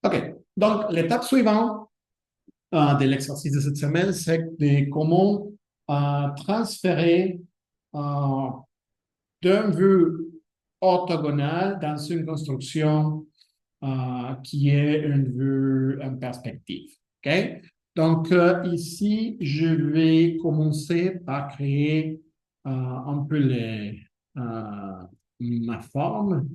OK. Donc, l'étape suivante de l'exercice de cette semaine, c'est de comment transférer euh, d'un vue orthogonale dans une construction qui est une vue en perspective. OK? Donc, ici, je vais commencer par créer un peu ma forme.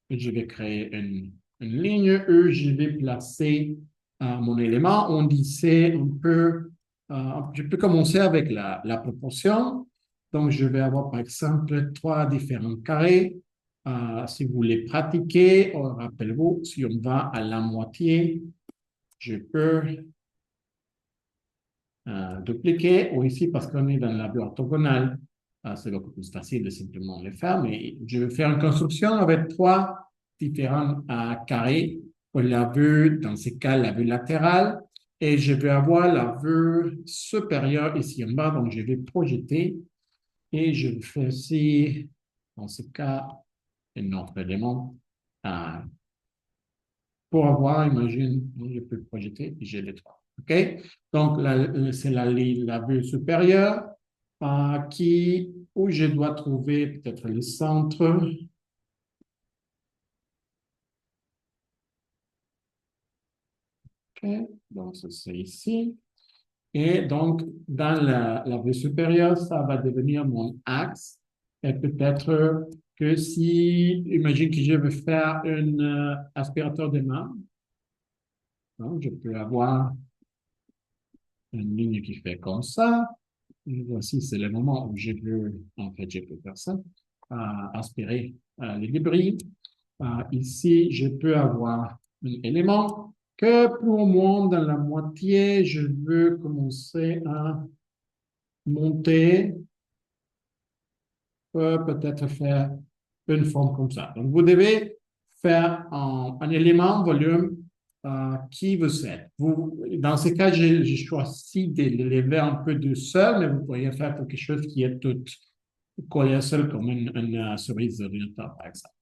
Je vais créer une ligne E, je vais placer mon élément. On disait je peux commencer avec la proportion. Donc, je vais avoir par exemple trois différents carrés. Si vous voulez pratiquer, rappelez-vous, si on va à la moitié, je peux dupliquer, ou ici, parce qu'on est dans la vue orthogonale, c'est beaucoup plus facile de simplement le faire, mais je vais faire une construction avec trois différents carrés pour la vue, dans ce cas, la vue latérale, et je vais avoir la vue supérieure ici en bas, donc je vais projeter, et je vais faire aussi, dans ce cas, un autre élément euh, pour avoir, imagine, je peux projeter, j'ai les trois. OK? Donc, c'est la vue supérieure où je dois trouver peut-être le centre. OK? Donc, c'est ici. Et donc, dans la vue supérieure, ça va devenir mon axe. Et peut-être que si, imagine que je veux faire un aspirateur de main, donc je peux avoir une ligne qui fait comme ça. Et voici, c'est le moment où en fait, je peux faire ça, aspirer les débris. Ici, je peux avoir un élément que pour moi, dans la moitié, je veux commencer à monter, peut-être faire une forme comme ça. Donc, vous devez faire un élément volume qui vous aide. Dans ce cas, j'ai choisi de l'élever un peu de seul, mais vous pourriez faire quelque chose qui est tout collé à seul comme une cerise d'ordinateur, par exemple.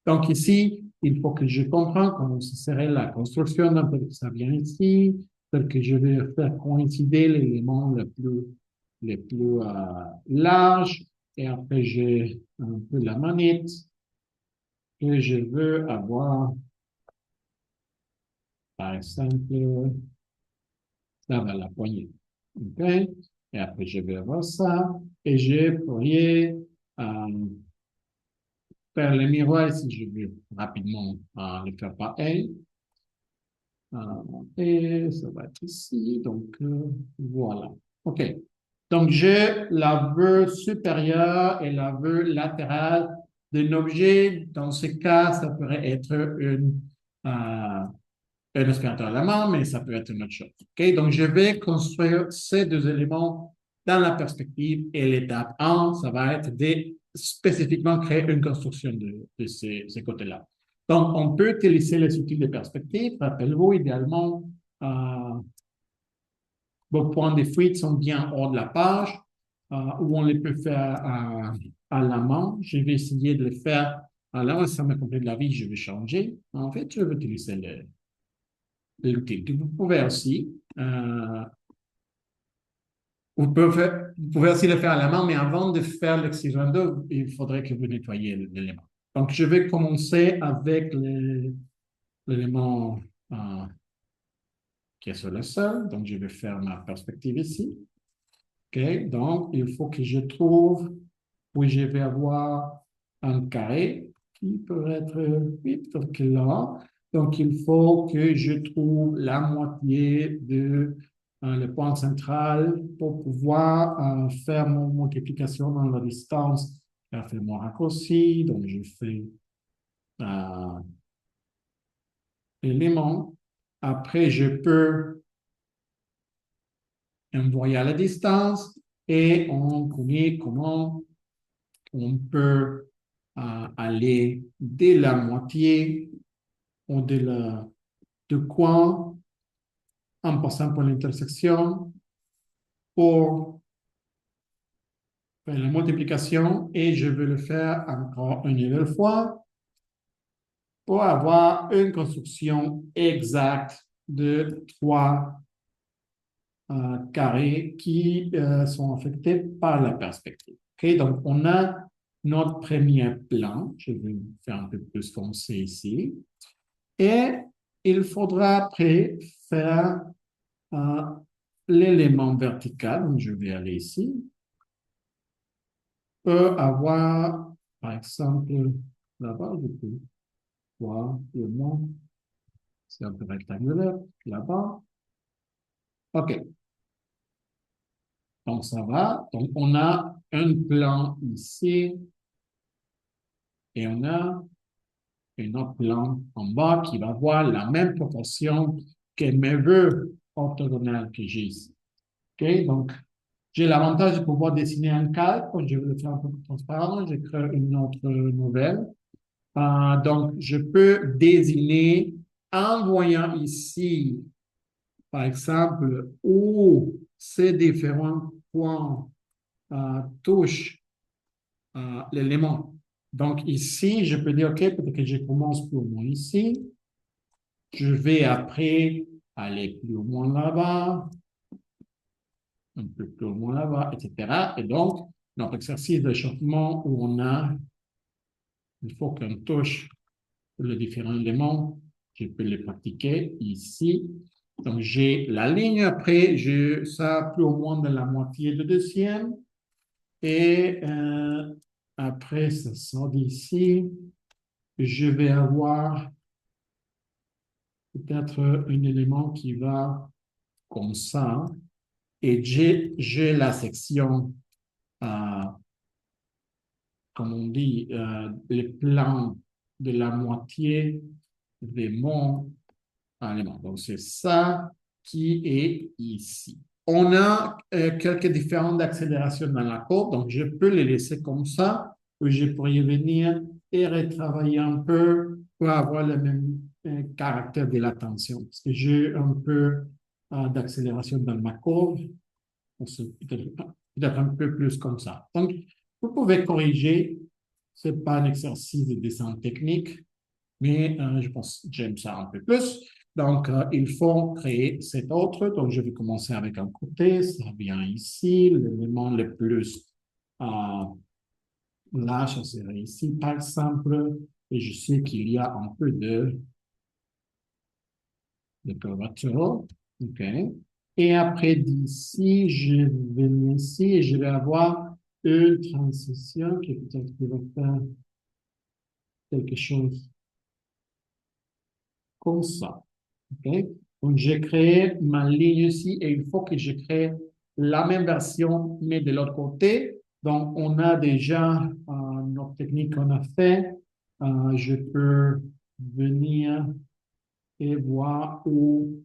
Donc ici, il faut que je comprenne comment ce serait la construction d'un peu de ça vient ici, tel que je vais faire coïncider l'élément le plus large, et après j'ai un peu la manette, et je veux avoir, par exemple, ça va la poignée. OK? Et après, je vais avoir ça, et je pourrais faire le miroir si je veux rapidement le faire par elle. Et ça va être ici. Donc, voilà. OK. Donc, j'ai la vue supérieure et la vue latérale d'un objet. Dans ce cas, ça pourrait être un aspirateur à la main, mais ça peut être une autre chose. OK? Donc, je vais construire ces deux éléments dans la perspective et l'étape 1, ça va être de spécifiquement créer une construction de ces côtés-là. Donc, on peut utiliser les outils de perspective. Rappelez-vous, idéalement, euh, vos points de fuite sont bien hors de la page, où on les peut faire à la main. Je vais essayer de le faire à la main. Ça me complique la vie, je vais changer. En fait, je vais utiliser l'outil. Vous pouvez aussi, vous pouvez aussi le faire à la main, mais avant de faire l'excision d'eau, il faudrait que vous nettoyiez l'élément. Donc, je vais commencer avec l'élément qui est sur le sol. Donc, je vais faire ma perspective ici. OK? Donc, il faut que je trouve où je vais avoir un carré qui peut être, oui, peut-être que là. Donc, il faut que je trouve la moitié de le point central pour pouvoir faire mon multiplication dans la distance. Je fais mon raccourci, donc je fais euh, l'élément. Après, je peux envoyer à la distance et on connaît comment on peut aller dès la moitié ou de coin en passant par l'intersection pour faire la multiplication et je vais le faire encore une nouvelle fois pour avoir une construction exacte de 3 carrés qui sont affectés par la perspective. OK? Donc, on a notre premier plan. Je vais faire un peu plus foncé ici. Et il faudra après faire euh, l'élément vertical. Donc, je vais aller ici. Peut avoir, par exemple, là-bas, je peux voir le nom. C'est un peu rectangulaire, là-bas. OK. Donc, ça va. Donc, on a un plan ici et on a un autre plan en bas qui va avoir la même proportion que mes vœux orthogonales que j'ai ici. OK? Donc, j'ai l'avantage de pouvoir dessiner un calque. Quand je veux le faire un peu plus transparent, je crée une autre nouvelle. Donc, je peux désigner en voyant ici, par exemple, où ces différents points touchent l'élément. Donc, ici, je peux dire, OK, peut-être que je commence plus ou moins ici. Je vais après aller plus ou moins là-bas, un peu plus ou moins là-bas, etc. Et donc, notre exercice d'échauffement où il faut qu'on touche les différents éléments, je peux les pratiquer ici. Donc, j'ai la ligne après, ça plus ou moins de la moitié de deuxième. Et après, ça sort d'ici. Je vais avoir peut-être un élément qui va comme ça. Et j'ai la section, euh, comme on dit, le plan de la moitié de mon élément. Donc, c'est ça qui est ici. On a quelques différentes accélérations dans la courbe, donc je peux les laisser comme ça, ou je pourrais venir et retravailler un peu pour avoir le même caractère de la tension. Parce que j'ai un peu d'accélération dans ma courbe, peut-être un peu plus comme ça. Donc, vous pouvez corriger. Ce n'est pas un exercice de dessin technique, mais je pense que j'aime ça un peu plus. Donc, il faut créer cet autre. Donc, je vais commencer avec un côté. Ça vient ici. L'élément le plus large, ça serait ici, par exemple. Et je sais qu'il y a un peu de curvature. OK. Et après d'ici, je vais venir ici et je vais avoir une transition qui peut-être va faire quelque chose comme ça. OK? Donc, j'ai créé ma ligne ici et il faut que je crée la même version, mais de l'autre côté. Donc, on a déjà notre technique qu'on a fait. Je peux venir et voir où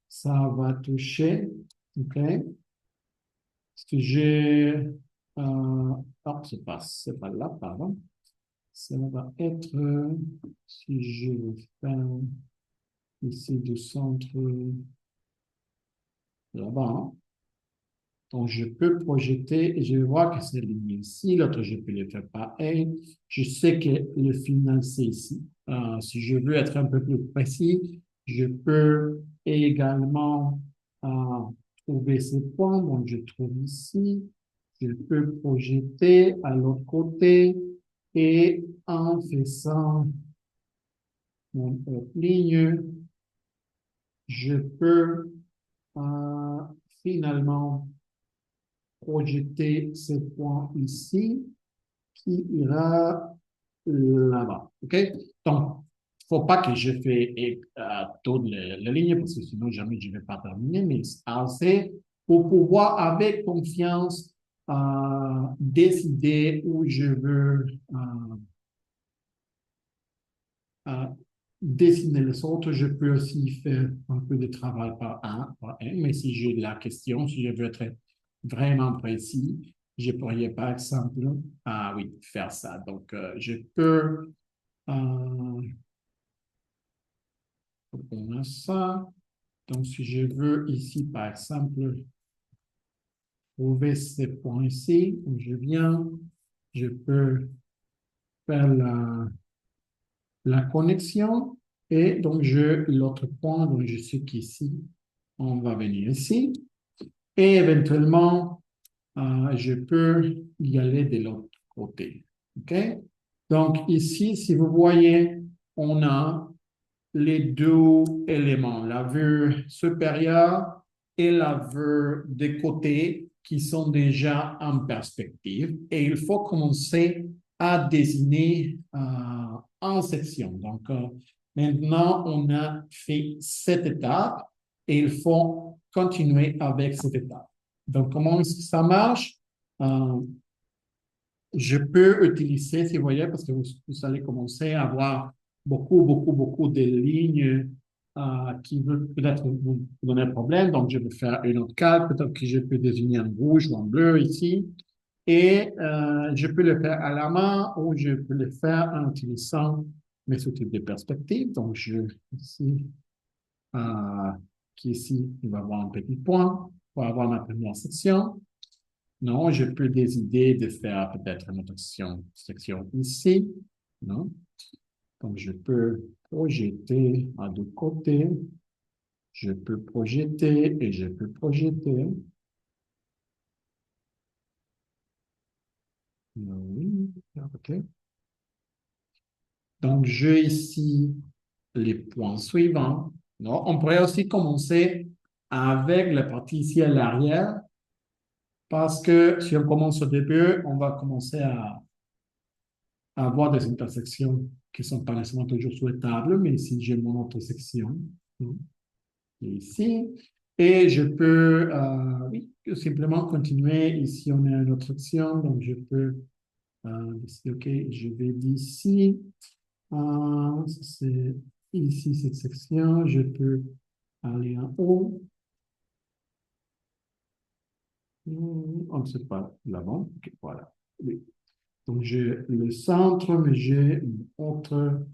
ça va toucher. OK? Parce que j'ai... c'est pas là, pardon. Ça va être, si je veux faire ici du centre là-bas, hein. Donc, je peux projeter et je vais voir que c'est ligne ici. L'autre, je peux le faire pareil. Je sais que le final, c'est ici. Si je veux être un peu plus précis, je peux également trouver ces points. Donc, je trouve ici. Je peux projeter à l'autre côté et en faisant mon ligne, je peux euh, finalement projeter ce point ici qui ira là-bas. OK? Donc, il ne faut pas que je fais toutes les lignes parce que sinon jamais je ne vais pas terminer, mais assez pour pouvoir avec confiance décider où je veux euh, dessiner les autres. Je peux aussi faire un peu de travail par un, mais si j'ai la question, si je veux être vraiment précis, je pourrais par exemple, oui, faire ça. Donc, je peux, on a ça. Donc, si je veux ici, par exemple, trouver ces points ici, où je viens, je peux faire la connexion. Et donc, l'autre point, donc je sais qu'ici, on va venir ici. Et éventuellement, je peux y aller de l'autre côté. OK? Donc, ici, si vous voyez, on a les deux éléments, la vue supérieure et la vue des côtés qui sont déjà en perspective. Et il faut commencer à désigner en section. Donc, maintenant, on a fait cette étape et il faut continuer avec cette étape. Donc, comment est-ce que ça marche? Euh, je peux utiliser, si vous voyez, parce que vous allez commencer à avoir beaucoup de lignes qui veulent peut-être vous donner un problème. Donc, je vais faire une autre carte. Peut-être que je peux désigner en rouge ou en bleu ici. Et je peux le faire à la main ou je peux le faire en utilisant mes outils de perspective. Donc, ici, euh, ici, il va y avoir un petit point pour avoir ma première section. Non, je peux décider de faire peut-être une autre section ici. Non? Donc, je peux projeter à deux côtés. Je peux projeter et je peux projeter. Oui, OK. Donc, j'ai ici les points suivants. Non? On pourrait aussi commencer avec la partie ici à l'arrière parce que si on commence au début, on va commencer à avoir des intersections qui ne sont pas nécessairement toujours souhaitables, mais ici, j'ai mon intersection hein, ici. Et je peux oui, simplement continuer. Ici, on a une autre section, donc je peux décider, OK, je vais d'ici. C'est ici cette section. Je peux aller en haut. On ne sait pas là-bas. OK, voilà. Oui. Donc, j'ai le centre, mais j'ai une autre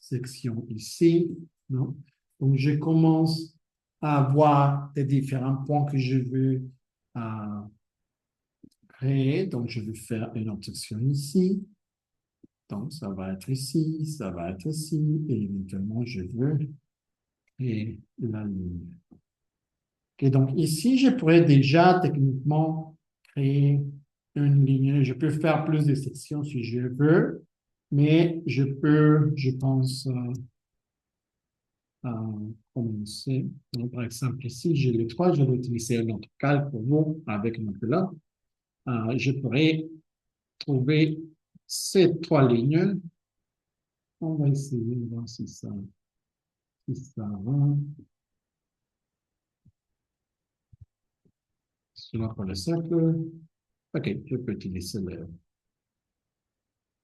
section ici. Non? Donc, je commence à voir les différents points que je veux euh, créer. Donc, je vais faire une autre section ici. Donc, ça va être ici, ça va être ici, et éventuellement, je veux créer la ligne. Et donc, ici, je pourrais déjà techniquement créer une ligne. Je peux faire plus de sections si je veux, mais je peux, je pense, commencer. Donc, par exemple, ici, j'ai les trois, je vais utiliser un autre calque pour vous avec un autre là. Je pourrais trouver ces trois lignes. On va essayer de voir si ça va. Cela pour le cercle. OK, je peux utiliser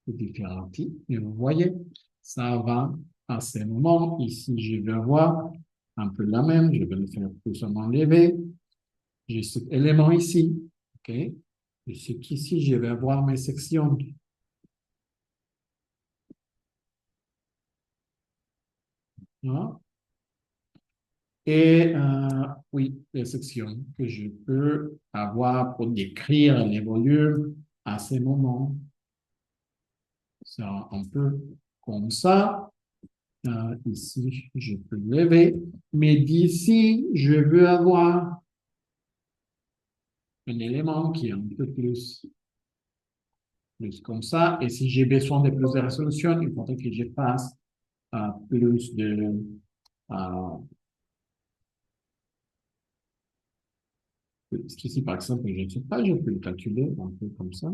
les différents types. Et vous voyez, ça va à ce moment. Ici, je vais avoir un peu la même. Je vais le faire plus ou moins lever. J'ai cet élément ici. OK. Et ce qu'ici, je vais avoir mes sections. Voilà. Et oui, les sections que je peux avoir pour décrire les volumes à ces moments. C'est un peu comme ça. Ici, je peux lever. Mais d'ici, je veux avoir un élément qui est un peu plus comme ça. Et si j'ai besoin de plus de résolution, il faudrait que je fasse plus de... Euh, ici, par exemple, je ne sais pas, je peux le calculer un peu comme ça.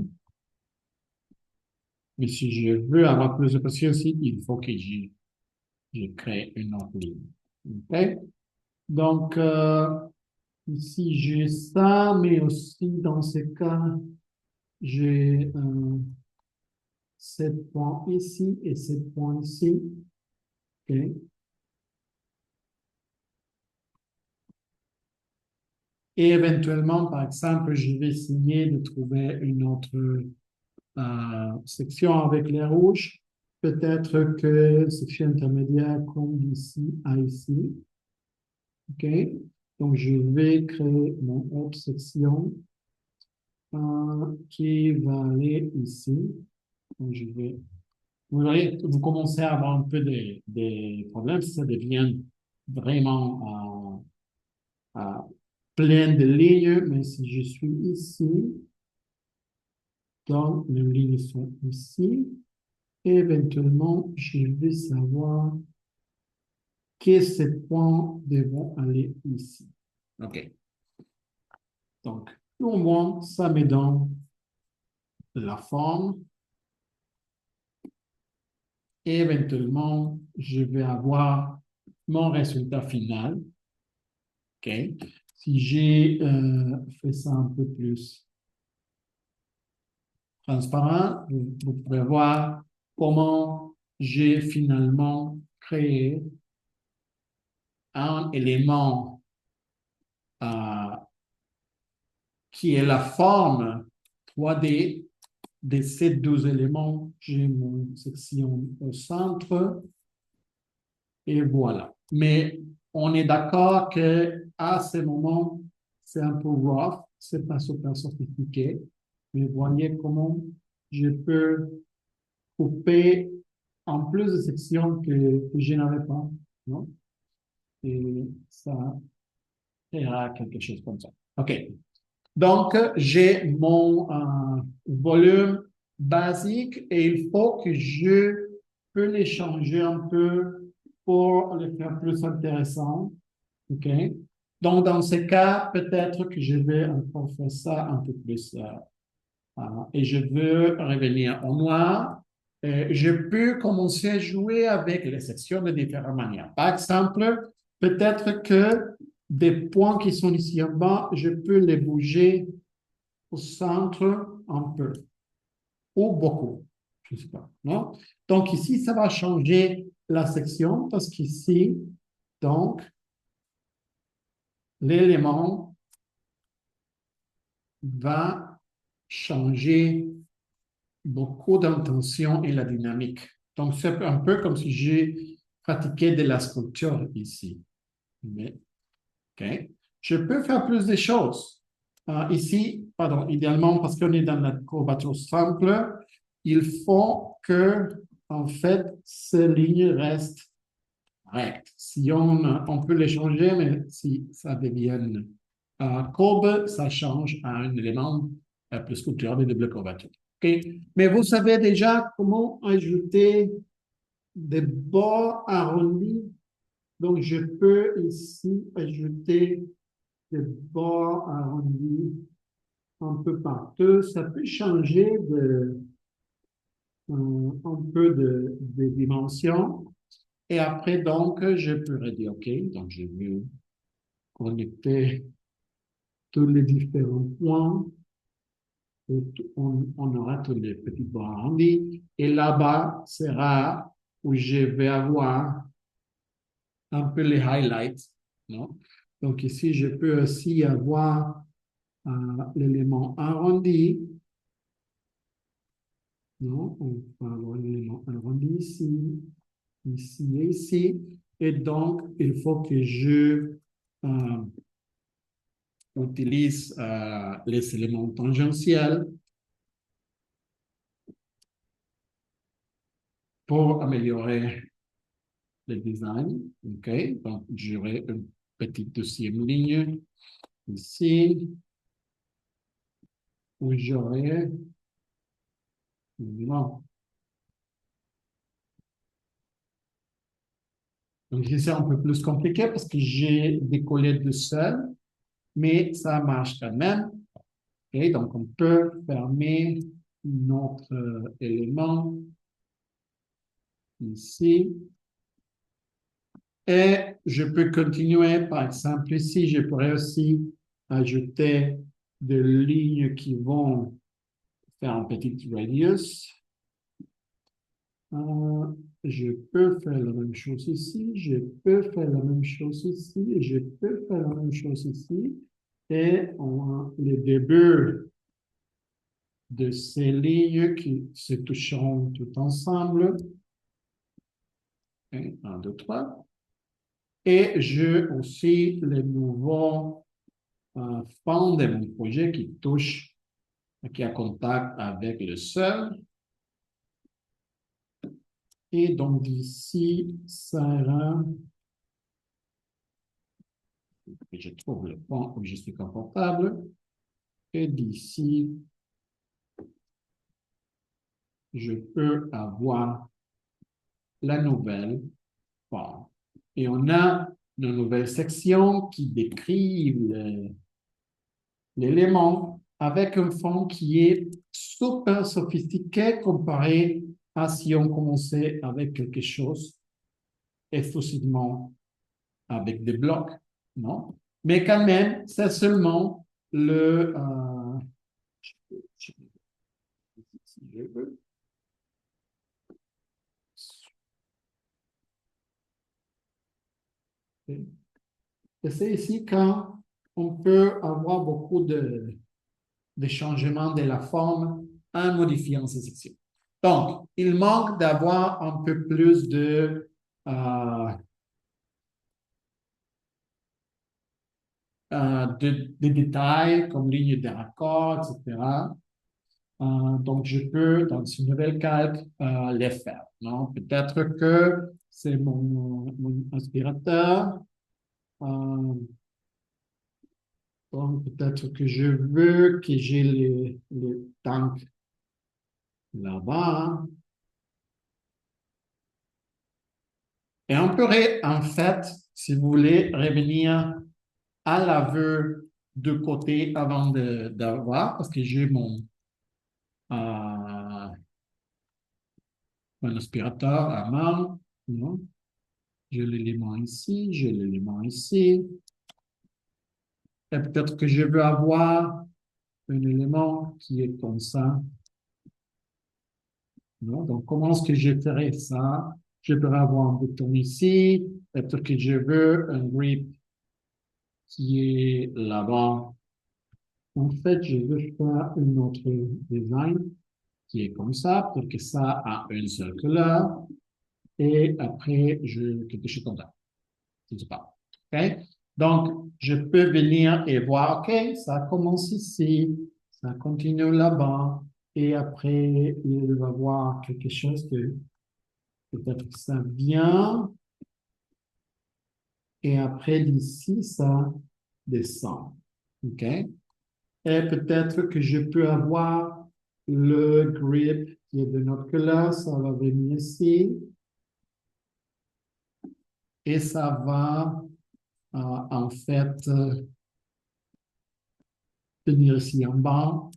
Mais si je veux avoir plus de précision aussi, il faut que je crée une autre ligne. OK? Donc, ici, j'ai ça, mais aussi dans ce cas, j'ai 7 points ici et 7 points ici. OK? Et éventuellement, par exemple, je vais essayer de trouver une autre section avec les rouges. Peut-être que section intermédiaire comme d'ici à ici. OK? Donc, je vais créer mon autre section qui va aller ici. Donc, je vais Vous voyez, vous commencez à avoir un peu des problèmes si ça devient vraiment plein de lignes, mais si je suis ici, donc les lignes sont ici, et éventuellement, je vais savoir que ces points devront aller ici. OK. Donc, au moins, ça me donne la forme et éventuellement, je vais avoir mon résultat final. OK? Si j'ai fait ça un peu plus transparent, vous pouvez voir comment j'ai finalement créé un élément euh, qui est la forme 3D de ces deux éléments. J'ai mon section au centre et voilà. Mais on est d'accord que à ce moment, c'est un peu rough, c'est pas super sophistiqué. Mais voyez comment je peux couper en plus de sections que je n'avais pas, non? Et ça créera quelque chose comme ça. OK. Donc, j'ai mon volume basique et il faut que je peux les changer un peu pour les faire plus intéressants. OK? Donc, dans ce cas, peut-être que je vais encore faire ça un peu plus. Et je veux revenir au noir. Je peux commencer à jouer avec les sections de différentes manières. Par exemple, peut-être que des points qui sont ici en bas, je peux les bouger au centre un peu ou beaucoup. Je ne sais pas. Non? Donc ici, ça va changer la section parce qu'ici, donc, l'élément va changer beaucoup d'intention et la dynamique. Donc, c'est un peu comme si j'ai pratiqué de la sculpture ici. Mais, OK. Je peux faire plus de choses. Ici, pardon, idéalement, parce qu'on est dans la courbature simple, il faut que, en fait, ces lignes restent rectes. Si on peut les changer, mais si ça devient courbe, ça change à un élément plus sculptural de double courbature. OK? Mais vous savez déjà comment ajouter des bords arrondis. Donc, je peux ici ajouter des bords arrondis un peu partout. Ça peut changer un peu de dimension. Et après, donc, je pourrais dire, OK, donc je vais connecter tous les différents points. Et on aura tous les petits bords arrondis. Et là-bas sera où je vais avoir un peu les highlights, non? Donc ici, je peux aussi avoir l'élément arrondi, non? On peut avoir l'élément arrondi ici, ici et ici. Et donc, il faut que je utilise les éléments tangentiels pour améliorer le design. OK? Donc, j'aurai une petite deuxième ligne ici où j'aurai, non. Donc, ici, c'est un peu plus compliqué parce que j'ai décollé de seul, mais ça marche quand même. OK? Donc, on peut fermer notre élément ici. Et je peux continuer, par exemple, ici, je pourrais aussi ajouter des lignes qui vont faire un petit radius. Je peux faire la même chose ici, je peux faire la même chose ici, et je peux faire la même chose ici. Et on a le début de ces lignes qui se toucheront tout ensemble. Et 1, 2, 3. Et j'ai aussi les nouveaux fond de mon projet qui touche, qui a contact avec le sol. Et donc, d'ici, ça ira. Je trouve le point où je suis confortable. Et d'ici, je peux avoir la nouvelle forme. Et on a une nouvelle section qui décrit l'élément avec un fond qui est super sophistiqué comparé à si on commençait avec quelque chose exclusivement avec des blocs, non? Mais quand même, c'est seulement le... si je veux. Et c'est ici quand on peut avoir beaucoup de changements de la forme en modifiant ces sections. Donc, il manque d'avoir un peu plus de détails comme ligne de raccord, etc. Donc, je peux, dans une nouvelle calque, les faire. Non? Peut-être que c'est mon aspirateur. Euh, donc, peut-être que je veux que j'ai les tanks là-bas. Et on pourrait, en fait, si vous voulez, revenir à l'aveu de côté avant d'avoir, parce que j'ai euh, mon aspirateur à main. Non? J'ai l'élément ici, j'ai l'élément ici. Et peut-être que je veux avoir un élément qui est comme ça. Non? Donc, comment est-ce que je ferais ça? Je pourrais avoir un bouton ici. Peut-être que je veux un grip qui est là-bas. En fait, je veux faire un autre design qui est comme ça, pour que ça a une seule couleur. Et après, quelque chose comme ça. Je ne sais pas. OK? Donc, je peux venir et voir, OK, ça commence ici, ça continue là-bas, et après, il va voir quelque chose que peut-être que ça vient, et après, d'ici, ça descend. OK? Et peut-être que je peux avoir le grip qui est de notre couleur, ça va venir ici, et ça va en fait venir ici en bas.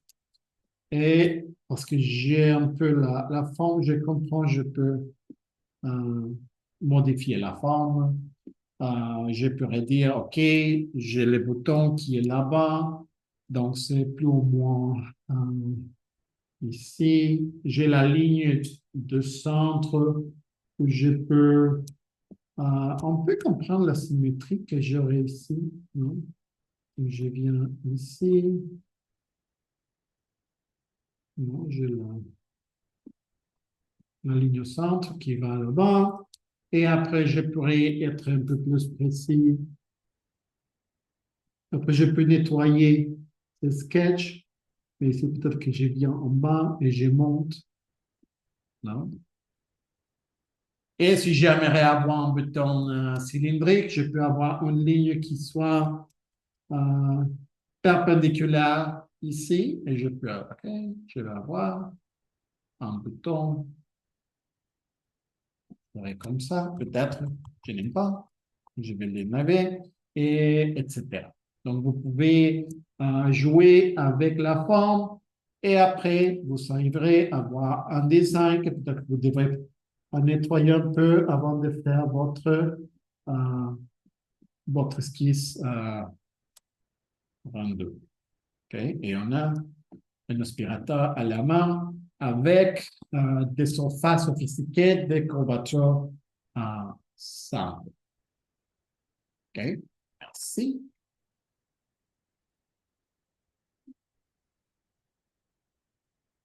Et parce que j'ai un peu la forme, je comprends, je peux euh, modifier la forme. Je pourrais dire, OK, j'ai le bouton qui est là-bas, donc c'est plus ou moins ici. J'ai la ligne de centre où je peux, on peut comprendre la symétrie que j'aurai ici, non? Je viens ici, non, j'ai la ligne au centre qui va là-bas. Et après, je pourrais être un peu plus précis. Après, je peux nettoyer ce sketch, mais c'est peut-être que je viens en bas et je monte. Là. Et si j'aimerais avoir un bouton cylindrique, je peux avoir une ligne qui soit euh, perpendiculaire ici et je peux, OK, je vais avoir un bouton comme ça, peut-être, je n'aime pas, je vais l'énerver, et etc. Donc, vous pouvez jouer avec la forme et après, vous arriverez à avoir un design que peut-être vous devrez nettoyer un peu avant de faire euh, votre esquisse rendu. Okay? Et on a un aspirateur à la main avec des surfaces sophistiquées, des courbatures simples. OK? Merci.